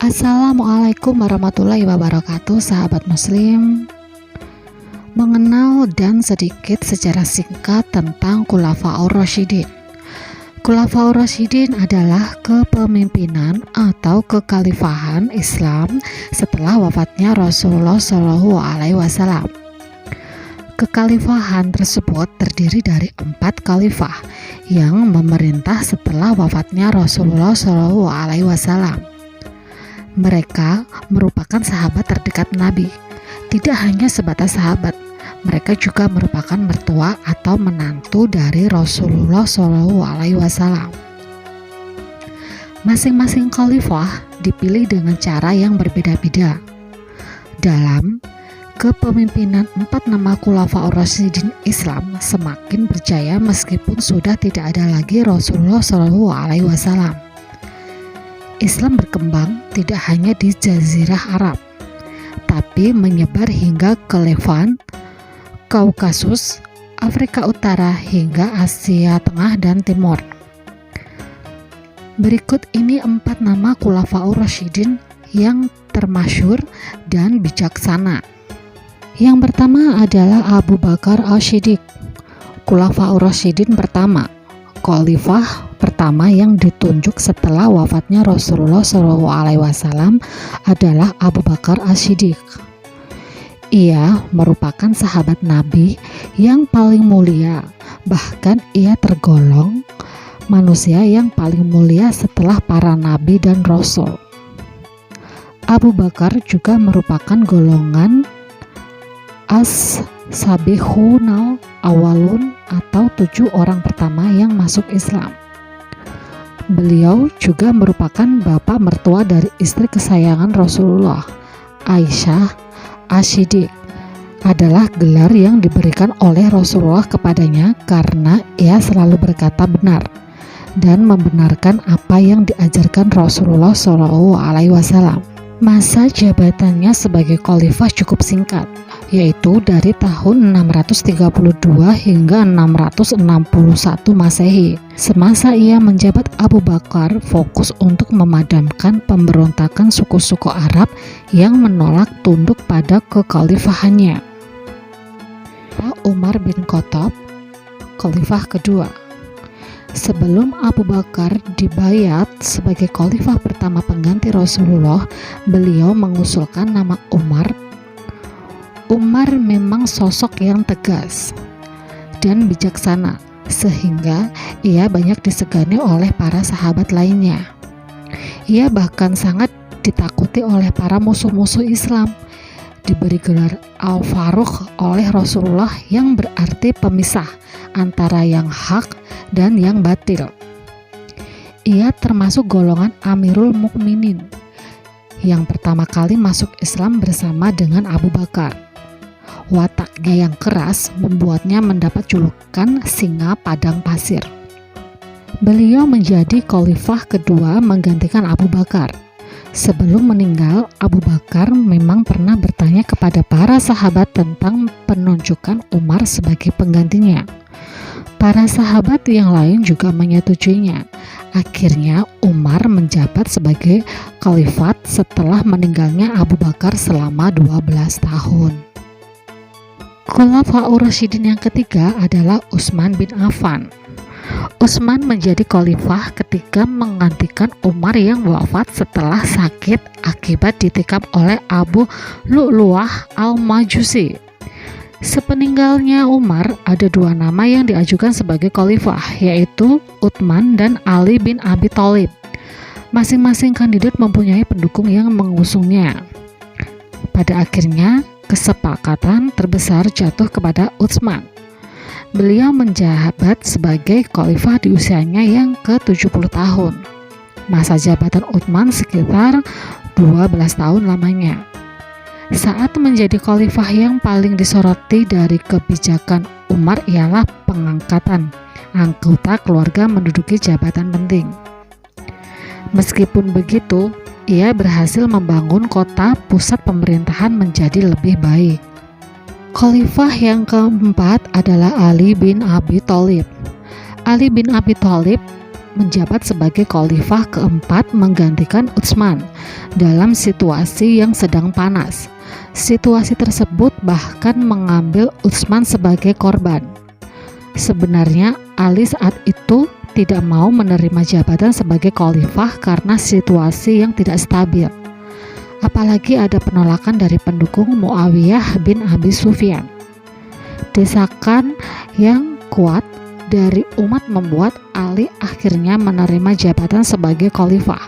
Assalamualaikum warahmatullahi wabarakatuh, sahabat muslim. Mengenal dan sedikit sejarah singkat tentang Khulafaur Rasyidin. Khulafaur Rasyidin adalah kepemimpinan atau kekhalifahan Islam setelah wafatnya Rasulullah SAW. Kekhalifahan tersebut terdiri dari 4 khalifah yang memerintah setelah wafatnya Rasulullah SAW. Mereka merupakan sahabat terdekat Nabi. Tidak hanya sebatas sahabat, mereka juga merupakan mertua atau menantu dari Rasulullah SAW. Masing-masing khalifah dipilih dengan cara yang berbeda-beda. Dalam kepemimpinan 4 nama Khulafaur Rasyidin, Islam semakin berjaya meskipun sudah tidak ada lagi Rasulullah SAW. Islam berkembang tidak hanya di Jazirah Arab, tapi menyebar hingga ke Levant, Kaukasus, Afrika Utara hingga Asia Tengah dan Timur. Berikut ini 4 nama Khulafaur Rasyidin yang termasyhur dan bijaksana. Yang pertama adalah Abu Bakar As-Siddiq, Khulafaur Rasyidin pertama, khalifah pertama yang ditunjuk setelah wafatnya Rasulullah SAW adalah Abu Bakar As-Siddiq. Ia merupakan sahabat Nabi yang paling mulia, bahkan ia tergolong manusia yang paling mulia setelah para nabi dan rasul. Abu Bakar juga merupakan golongan as-sabihunal awalun atau 7 orang pertama yang masuk Islam. Beliau juga merupakan bapak mertua dari istri kesayangan Rasulullah, Aisyah As-Siddiq. Adalah gelar yang diberikan oleh Rasulullah kepadanya karena ia selalu berkata benar dan membenarkan apa yang diajarkan Rasulullah SAW. Masa jabatannya sebagai khalifah cukup singkat, yaitu dari tahun 632 hingga 661 Masehi. Semasa ia menjabat, Abu Bakar fokus untuk memadamkan pemberontakan suku-suku Arab yang menolak tunduk pada kekhalifahannya. Umar bin Khattab, khalifah kedua. Sebelum Abu Bakar dibayat sebagai khalifah pertama pengganti Rasulullah, beliau mengusulkan nama Umar. Umar memang sosok yang tegas dan bijaksana, sehingga ia banyak disegani oleh para sahabat lainnya. Ia bahkan sangat ditakuti oleh para musuh-musuh Islam. Diberi gelar Al-Faruq oleh Rasulullah yang berarti pemisah antara yang hak dan yang batil. Ia termasuk golongan Amirul Mukminin yang pertama kali masuk Islam bersama dengan Abu Bakar. Wataknya yang keras membuatnya mendapat julukan singa padang pasir. Beliau menjadi khalifah kedua menggantikan Abu Bakar. Sebelum meninggal, Abu Bakar memang pernah bertanya kepada para sahabat tentang penunjukan Umar sebagai penggantinya. Para sahabat yang lain juga menyetujuinya. Akhirnya Umar menjabat sebagai khalifat setelah meninggalnya Abu Bakar selama 12 tahun. Khulafaur Rasyidin yang ketiga adalah Utsman bin Affan. Utsman menjadi khalifah ketika menggantikan Umar yang wafat setelah sakit akibat ditikam oleh Abu Lu'lu'ah al-Majusi. Sepeninggalnya Umar, ada 2 nama yang diajukan sebagai khalifah, yaitu Utsman dan Ali bin Abi Thalib. Masing-masing kandidat mempunyai pendukung yang mengusungnya. Pada akhirnya, kesepakatan terbesar jatuh kepada Utsman. Beliau menjabat sebagai khalifah di usianya yang ke-70 tahun. Masa jabatan Utsman sekitar 12 tahun lamanya. Saat menjadi khalifah, yang paling disoroti dari kebijakan Umar ialah pengangkatan anggota keluarga menduduki jabatan penting. Meskipun begitu, ia berhasil membangun kota pusat pemerintahan menjadi lebih baik. Khalifah yang keempat adalah Ali bin Abi Thalib. Ali bin Abi Thalib menjabat sebagai khalifah keempat menggantikan Utsman dalam situasi yang sedang panas. Situasi tersebut bahkan mengambil Utsman sebagai korban. Sebenarnya Ali saat itu tidak mau menerima jabatan sebagai khalifah karena situasi yang tidak stabil. Apalagi ada penolakan dari pendukung Muawiyah bin Abi Sufyan. Desakan yang kuat dari umat membuat Ali akhirnya menerima jabatan sebagai khalifah.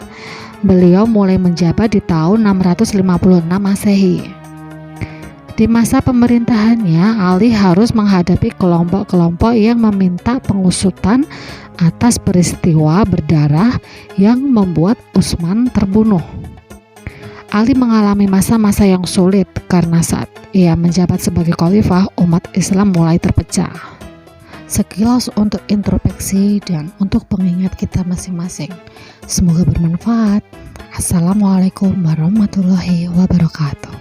Beliau mulai menjabat di tahun 656 Masehi. Di masa pemerintahannya, Ali harus menghadapi kelompok-kelompok yang meminta pengusutan atas peristiwa berdarah yang membuat Utsman terbunuh. Ali mengalami masa-masa yang sulit karena saat ia menjabat sebagai khalifah, umat Islam mulai terpecah. Sekilas untuk introspeksi dan untuk pengingat kita masing-masing. Semoga bermanfaat. Assalamualaikum warahmatullahi wabarakatuh.